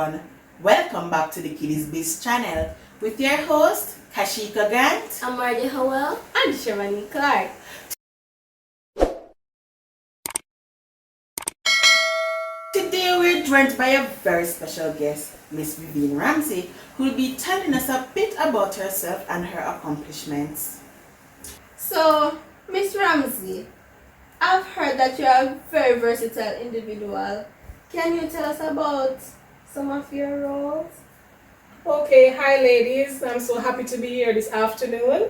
everyone, welcome back to the Kiddiz and Ms channel with your host Kashika Gant, I'm Mardi Howell, and Shermani Clark. Today we're joined by a very special guest, Miss Viviene Ramsay, who will be telling us a bit about herself and her accomplishments. So, Miss Ramsay, I've heard that you're a very versatile individual. Can you tell us about some of your roles? Okay, hi ladies. I'm so happy to be here this afternoon.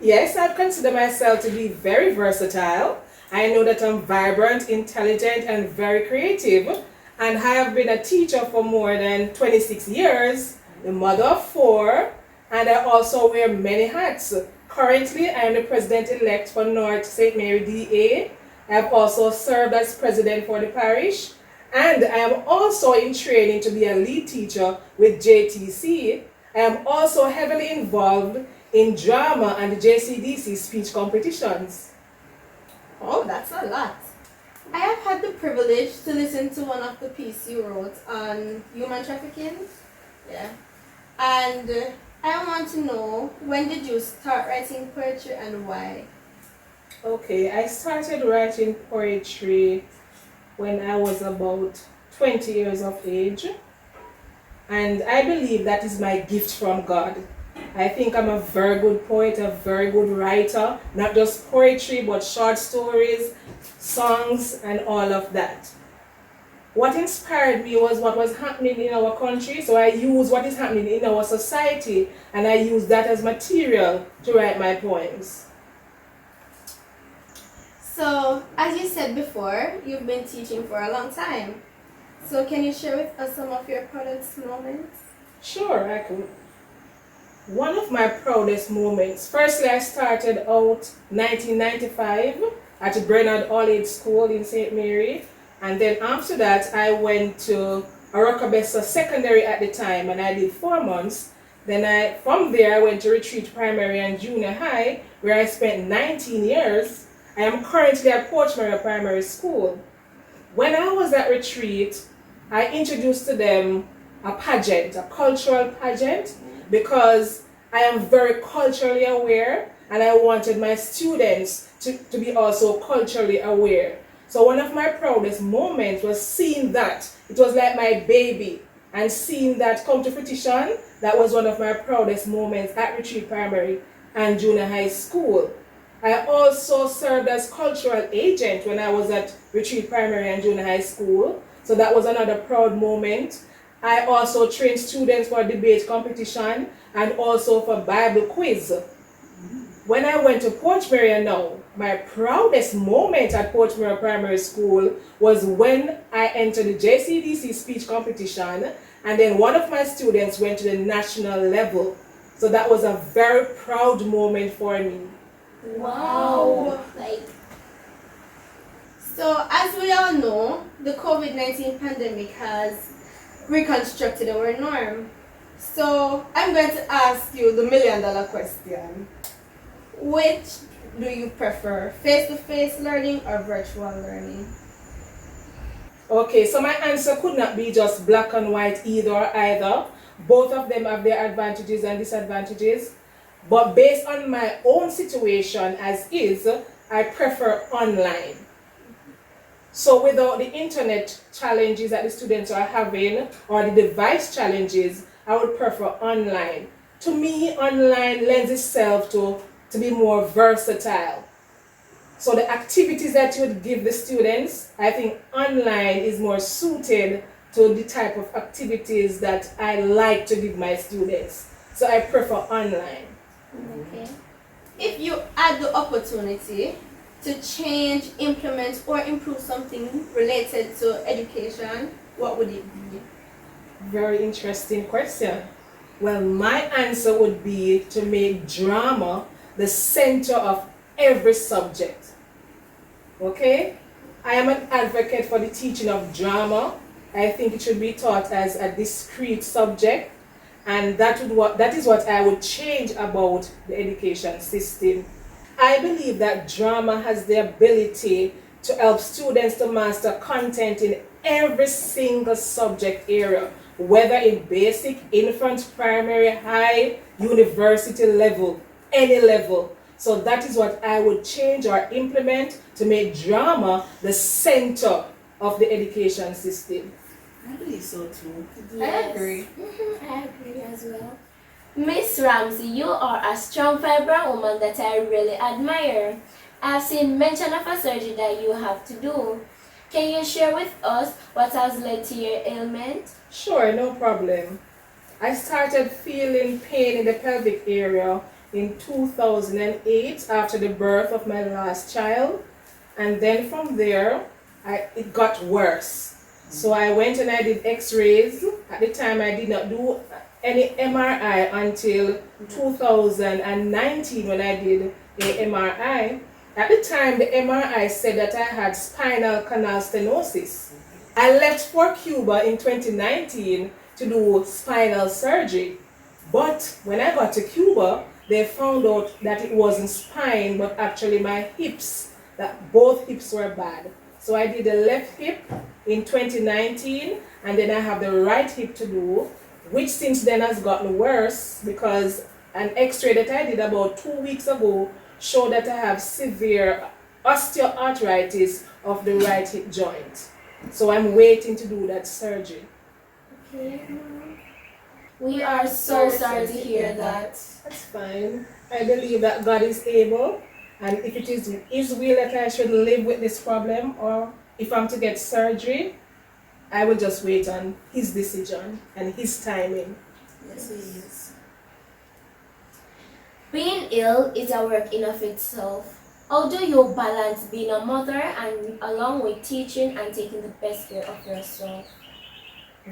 Yes, I'd consider myself to be very versatile. I know that I'm vibrant, intelligent, and very creative. And I have been a teacher for more than 26 years, the mother of 4, and I also wear many hats. Currently, I am the president-elect for North St. Mary DA. I have also served as president for the parish. And I am also in training to be a lead teacher with JTC. I am also heavily involved in drama and the JCDC speech competitions. Oh, that's a lot. I have had the privilege to listen to one of the pieces you wrote on human trafficking. Yeah. And I want to know, when did you start writing poetry and why? Okay, I started writing poetry when I was about 20 years of age. And I believe that is my gift from God. I think I'm a very good poet, a very good writer, not just poetry, but short stories, songs, and all of that. What inspired me was what was happening in our country, so I use what is happening in our society, and I use that as material to write my poems. So, as you said before, you've been teaching for a long time. So, can you share with us some of your proudest moments? Sure, I could. One of my proudest moments, firstly, I started out 1995 at Bernard All-Age School in St. Mary. And then after that, I went to Arokabesa Secondary at the time, and I did 4 months. Then from there, I went to Retreat Primary and Junior High, where I spent 19 years. I am currently at Porchmere Primary School. When I was at Retreat, I introduced to them a pageant, a cultural pageant, because I am very culturally aware and I wanted my students to be also culturally aware. So one of my proudest moments was seeing that. It was like my baby, and seeing that come to fruition, that was one of my proudest moments at Retreat Primary and Junior High School. I also served as cultural agent when I was at Retreat Primary and Junior High School. So that was another proud moment. I also trained students for debate competition and also for Bible quiz. When I went to Porchmere now, my proudest moment at Porchmere Primary School was when I entered the JCDC speech competition, and then one of my students went to the national level. So that was a very proud moment for me. Wow! So, as we all know, the COVID-19 pandemic has reconstructed our norm. So, I'm going to ask you the million-dollar question. Which do you prefer, face-to-face learning or virtual learning? Okay, so my answer could not be just black and white, either or either. Both of them have their advantages and disadvantages. But based on my own situation as is, I prefer online. So without the internet challenges that the students are having or the device challenges, I would prefer online. To me, online lends itself to be more versatile. So the activities that you would give the students, I think online is more suited to the type of activities that I like to give my students. So I prefer online. Okay. If you had the opportunity to change, implement, or improve something related to education, what would it be? Very interesting question. Well, my answer would be to make drama the center of every subject. Okay? I am an advocate for the teaching of drama. I think it should be taught as a discrete subject. And that is what I would change about the education system. I believe that drama has the ability to help students to master content in every single subject area, whether in basic, infant, primary, high, university level, any level. So that is what I would change or implement to make drama the center of the education system. I believe so too. I agree. I agree as well. Miss Ramsay, you are a strong, vibrant woman that I really admire. I've seen mention of a surgery that you have to do. Can you share with us what has led to your ailment? Sure, no problem. I started feeling pain in the pelvic area in 2008 after the birth of my last child, and then from there it got worse. So I went and I did x-rays. At the time I did not do any MRI until 2019 when I did a MRI. At the time the MRI said that I had spinal canal stenosis. I left for Cuba in 2019 to do spinal surgery, but when I got to Cuba they found out that it wasn't spine but actually my hips, that both hips were bad. So I did the left hip in 2019 and then I have the right hip to do, which since then has gotten worse because an x-ray that I did about 2 weeks ago showed that I have severe osteoarthritis of the right hip joint. So I'm waiting to do that surgery. We are so sorry to hear that. That's fine. I believe that God is able, and if it is His will that I should live with this problem, or if I'm to get surgery, I will just wait on His decision and His timing. Yes, it is. Being ill is a work in of itself. How do you balance being a mother and along with teaching and taking the best care of yourself?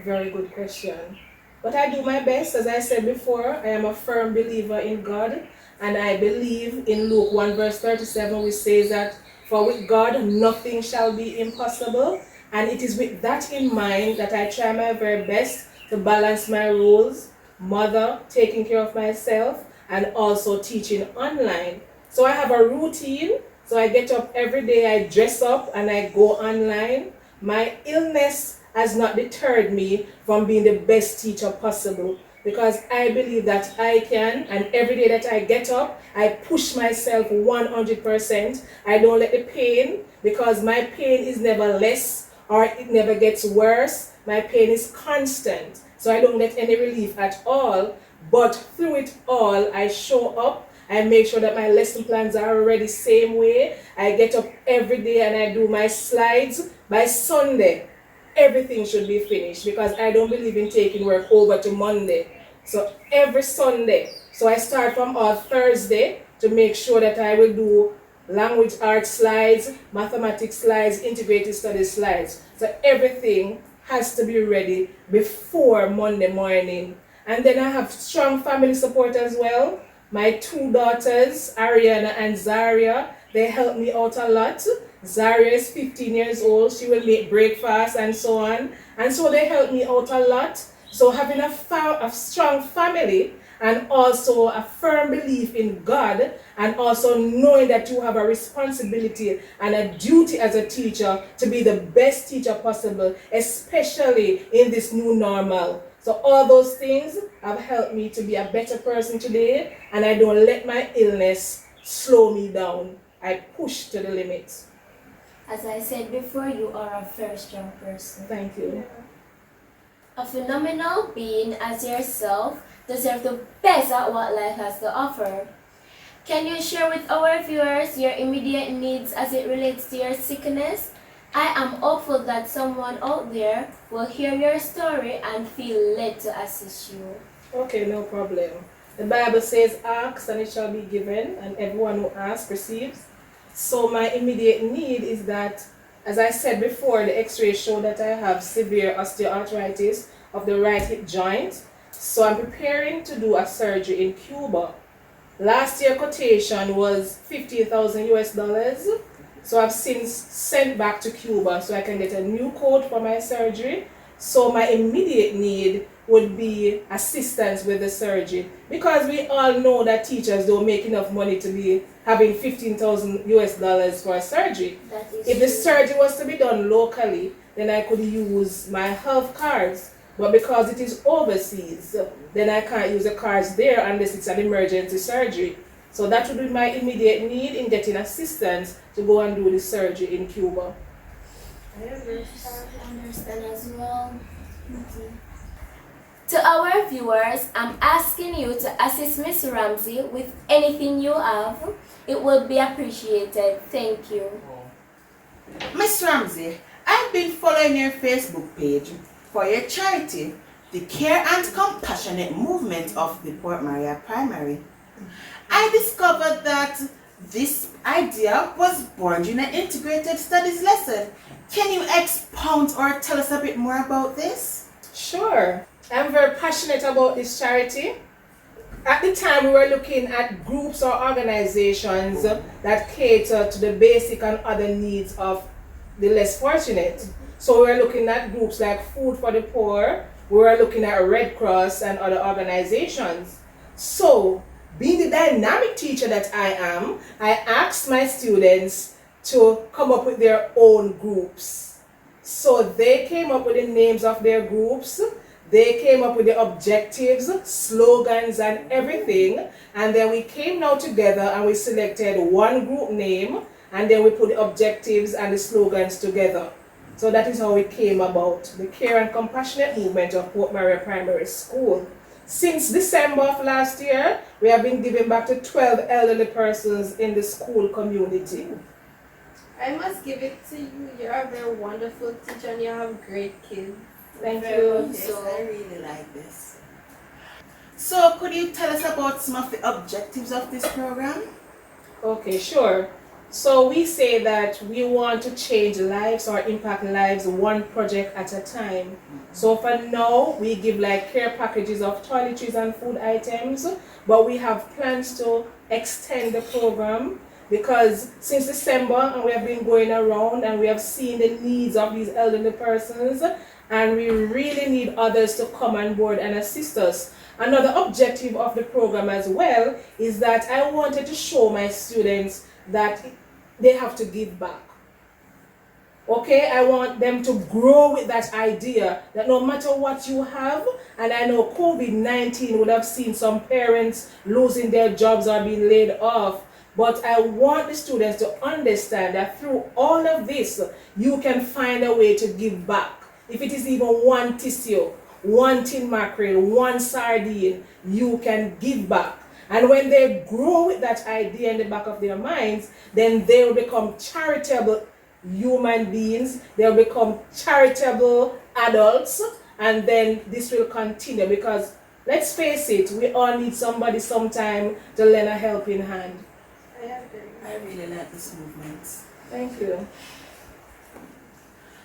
Very good question. But I do my best. As I said before, I am a firm believer in God, and I believe in Luke 1 verse 37, which says that for with God nothing shall be impossible. And it is with that in mind that I try my very best to balance my roles, mother, taking care of myself, and also teaching online. So I have a routine. So I get up every day, I dress up and I go online. My illness has not deterred me from being the best teacher possible, because I believe that I can, and every day that I get up, I push myself 100%. I don't let the pain, because my pain is never less or it never gets worse. My pain is constant. So I don't get any relief at all. But through it all, I show up. I make sure that my lesson plans are already same way. I get up every day and I do my slides. By Sunday, everything should be finished, because I don't believe in taking work over to Monday. So every Sunday. So I start from all Thursday to make sure that I will do language arts slides, mathematics slides, integrated studies slides. So everything has to be ready before Monday morning. And then I have strong family support as well. My two daughters, Ariana and Zaria, they help me out a lot. Zaria is 15 years old. She will make breakfast and so on. And so they help me out a lot. So having a strong family and also a firm belief in God, and also knowing that you have a responsibility and a duty as a teacher to be the best teacher possible, especially in this new normal. So all those things have helped me to be a better person today, and I don't let my illness slow me down. I push to the limits. As I said before, you are a very strong person. Thank you. A phenomenal being as yourself deserves the best at what life has to offer. Can you share with our viewers your immediate needs as it relates to your sickness? I am hopeful that someone out there will hear your story and feel led to assist you. Okay, no problem. The Bible says, ask and it shall be given, and everyone who asks receives. So my immediate need is that, as I said before, the x-ray showed that I have severe osteoarthritis of the right hip joint. So I'm preparing to do a surgery in Cuba. Last year quotation was $50,000 US. So I've since sent back to Cuba so I can get a new code for my surgery. So my immediate need would be assistance with the surgery, because we all know that teachers don't make enough money to be having 15,000 US dollars for a surgery. That is If the true. surgery was to be done locally, then I could use my health cards. But because it is overseas, then I can't use the cards there unless it's an emergency surgery. So that would be my immediate need in getting assistance to go and do the surgery in Cuba. I understand. I understand as well. Okay. To our viewers, I'm asking you to assist Miss Ramsay with anything you have. It will be appreciated. Thank you. Miss Ramsay, I've been following your Facebook page for your charity, the Care and Compassionate Movement of the Port Maria Primary. I discovered that this idea was born during an integrated studies lesson. Can you expound or tell us a bit more about this? Sure. I'm very passionate about this charity. At the time, we were looking at groups or organizations that cater to the basic and other needs of the less fortunate. So we were looking at groups like Food for the Poor, we were looking at Red Cross and other organizations. So, being the dynamic teacher that I am, I asked my students to come up with their own groups. So they came up with the names of their groups, they came up with the objectives, slogans and everything, and then we came now together and we selected one group name, and then we put the objectives and the slogans together. So that is how it came about, the Care and Compassionate Movement of Port Maria Primary School. Since December of last year, we have been giving back to 12 elderly persons in the school community. I must give it to you. You're a very wonderful teacher and you have great kids. Thank Very you. well. Yes, I really like this. So, could you tell us about some of the objectives of this program? Okay, sure. So we say that we want to change lives or impact lives one project at a time. So for now, we give like care packages of toiletries and food items, but we have plans to extend the program because since December and we have been going around and we have seen the needs of these elderly persons and we really need others to come on board and assist us. Another objective of the program as well is that I wanted to show my students that they have to give back. Okay, I want them to grow with that idea that no matter what you have, and I know COVID-19 would have seen some parents losing their jobs or being laid off, but I want the students to understand that through all of this, you can find a way to give back. If it is even one tissue, one tin mackerel, one sardine, you can give back. And when they grow with that idea in the back of their minds, then they will become charitable human beings, they'll become charitable adults, and then this will continue because let's face it, we all need somebody sometime to lend a helping hand. I agree. I really like this movement. Thank you.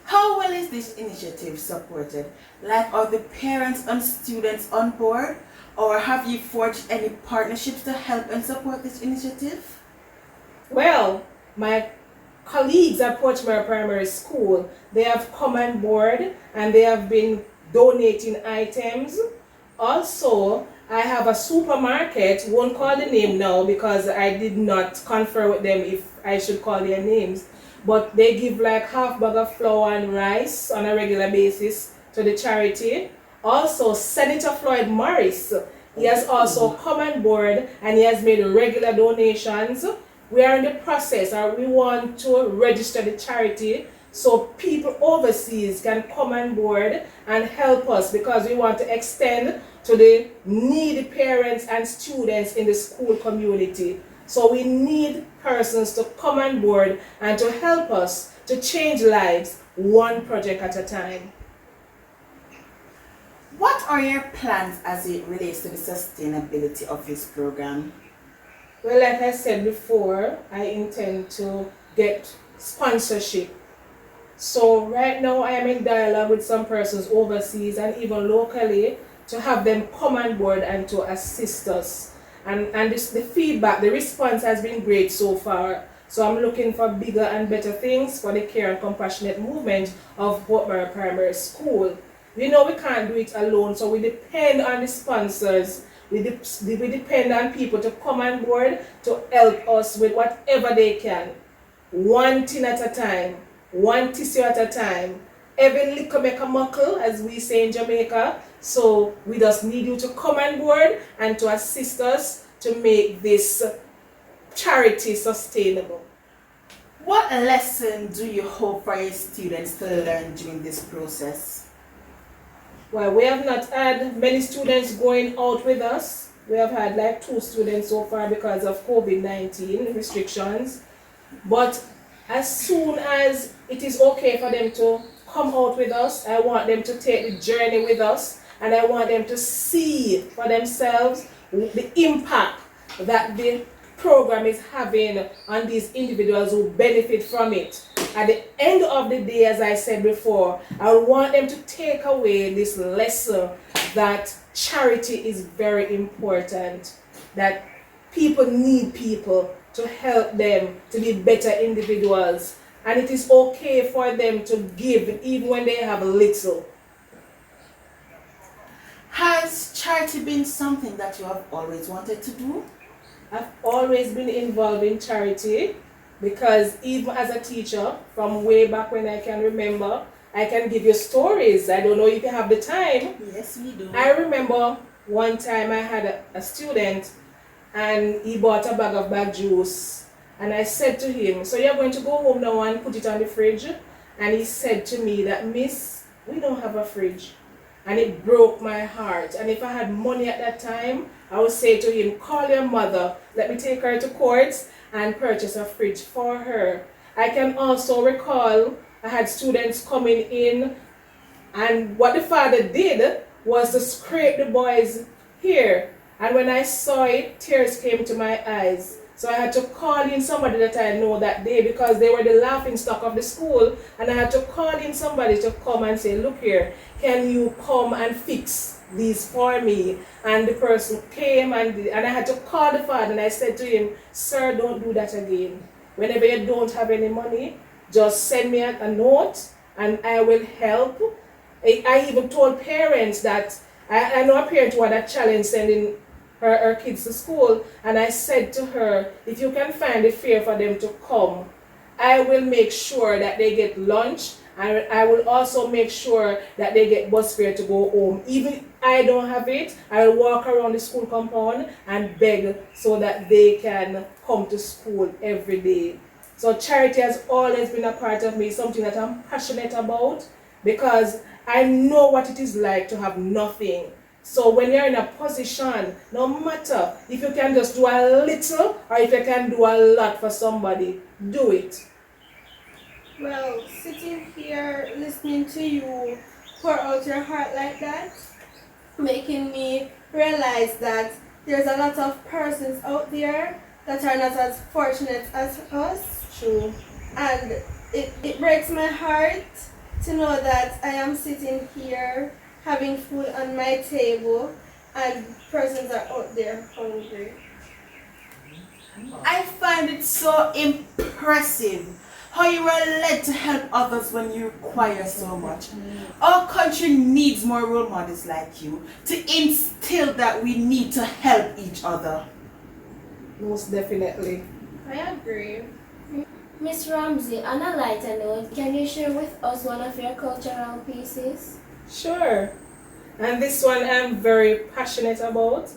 How well is this initiative supported? Like, are the parents and students on board? Or have you forged any partnerships to help and support this initiative? Well, my colleagues at Port Maria Primary School, they have come on board and they have been donating items. Also, I have a supermarket, won't call the name now because I did not confer with them if I should call their names, but they give like half bag of flour and rice on a regular basis to the charity. Also, Senator Floyd Morris, he has also come on board and he has made regular donations. We are in the process, or we want to register the charity so people overseas can come on board and help us because we want to extend to the needy parents and students in the school community. So we need persons to come on board and to help us to change lives one project at a time. What are your plans as it relates to the sustainability of this program? Well, like I said before, I intend to get sponsorship. So right now I am in dialogue with some persons overseas and even locally to have them come on board and to assist us. And the feedback, the response has been great so far. So I'm looking for bigger and better things for the Care and Compassionate Movement of Port Maria Primary School. We know we can't do it alone, so we depend on the sponsors. We depend on people to come on board to help us with whatever they can. One thing at a time, one tissue at a time. Every little make a muckle, as we say in Jamaica. So we just need you to come on board and to assist us to make this charity sustainable. What lesson do you hope for your students to learn during this process? Well, we have not had many students going out with us. We have had like 2 students so far because of COVID-19 restrictions. But as soon as it is okay for them to come out with us, I want them to take the journey with us, and I want them to see for themselves the impact that the program is having on these individuals who benefit from it. At the end of the day, as I said before, I want them to take away this lesson that charity is very important, that people need people to help them to be better individuals, and it is okay for them to give even when they have little. Has charity been something that you have always wanted to do? I've always been involved in charity because even as a teacher, from way back when I can remember, I can give you stories. I don't know if you have the time. Yes, we do. I remember one time I had a student and he bought a bag of bag juice, and I said to him, so you're going to go home now and put it on the fridge? And he said to me that, Miss, we don't have a fridge. And it broke my heart. And if I had money at that time, I would say to him, call your mother, let me take her to court and purchase a fridge for her. I can also recall I had students coming in, and what the father did was to scrape the boy's hair. And when I saw it, tears came to my eyes. So I had to call in somebody that I know that day because they were the laughing stock of the school. And I had to call in somebody to come and say, look here, can you come and fix these for me? And the person came and I had to call the father, and I said to him, sir, don't do that again. Whenever you don't have any money, just send me a note and I will help. I even told parents that I know a parent who had a challenge sending her kids to school, and I said to her, if you can find a fare for them to come, I will make sure that they get lunch, and I will also make sure that they get bus fare to go home. Even if I don't have it, I will walk around the school compound and beg so that they can come to school every day. So charity has always been a part of me, something that I'm passionate about, because I know what it is like to have nothing. So when you're in a position, no matter if you can just do a little or if you can do a lot for somebody, do it. Well, sitting here listening to you pour out your heart like that, making me realize that there's a lot of persons out there that are not as fortunate as us. True. And it breaks my heart to know that I am sitting here having food on my table and persons are out there hungry. I find it so impressive how you are led to help others when you require so much. Our country needs more role models like you to instill that we need to help each other. Most definitely. I agree. Miss Ramsay, on a lighter note, can you share with us one of your cultural pieces? Sure. And this one I'm very passionate about.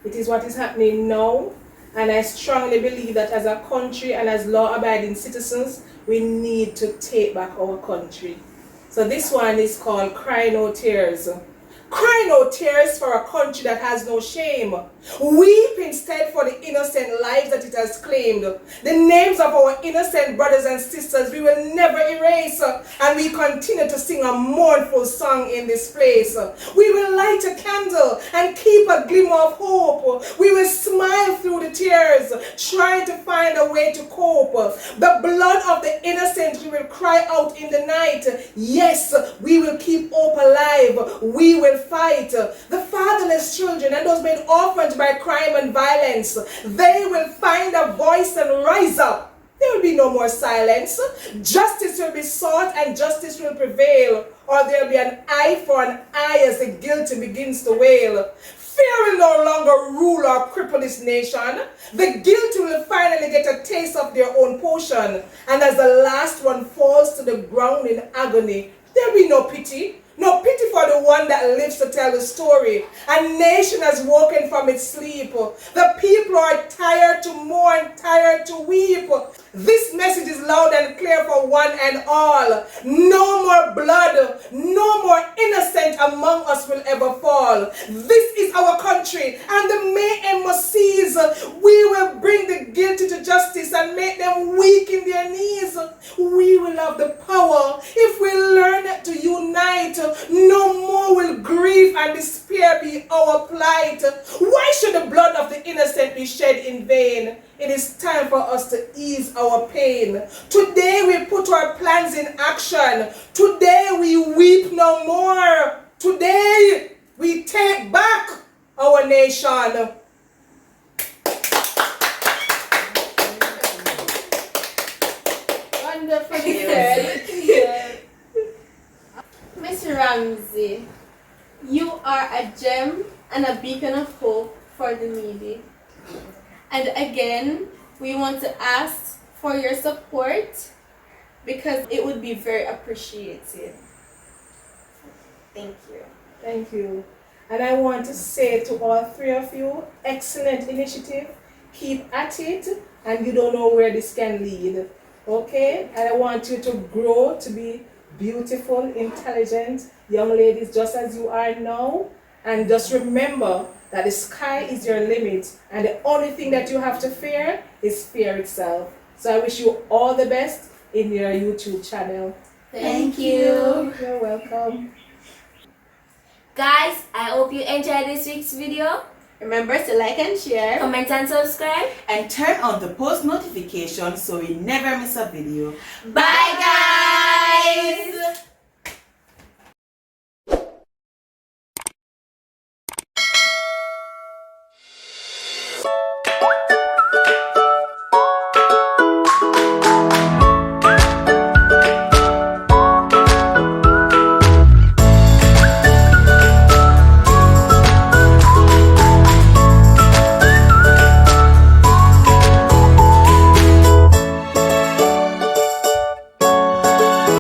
It is what is happening now. And I strongly believe that as a country and as law-abiding citizens, we need to take back our country. So this one is called Cry No Tears. Cry no tears for a country that has no shame. Weep instead for the innocent lives that it has claimed. The names of our innocent brothers and sisters we will never erase, and we continue to sing a mournful song in this place. We will light a candle and keep a glimmer of hope. We will smile through the tears, trying to find a way to cope. The blood of the innocent we will cry out in the night. Yes, we will keep hope alive. We will fight. The fatherless children and those made orphans by crime and violence, they will find a voice and rise up there will be no more silence. Justice will be sought and justice will prevail, or there will be an eye for an eye as the guilty begins to wail. Fear will no longer rule or cripple this nation. The guilty will finally get a taste of their own portion, and as the last one falls to the ground in agony, there will be no pity. No pity for the one that lives to tell the story. A nation has woken from its sleep. The people are tired to mourn, tired to weep. This message is loud and clear for one and all. No more blood, no more innocent among us will ever fall. This is our country, and the mayhem must cease. We will bring the guilty to justice and make them weak in their knees. We will have the power if we learn to unite. No more will grief and despair be our plight. Why should the blood of the innocent be shed in vain? It is time for us to ease our pain. Today we put our plans in action. Today we weep no more. Today we take back our nation. Wonderfully said. Miss Ramsay, you are a gem and a beacon of hope for the needy. And again, we want to ask for your support because it would be very appreciated. Thank you. Thank you. And I want to say to all three of you, excellent initiative. Keep at it, and you don't know where this can lead. Okay? And I want you to grow to be beautiful, intelligent young ladies just as you are now. And just remember that the sky is your limit, and the only thing that you have to fear is fear itself. So I wish you all the best in your YouTube channel. Thank you. You're welcome. Guys, I hope you enjoyed this week's video. Remember to like and share. Comment and subscribe. And turn on the post notifications so you never miss a video. Bye guys!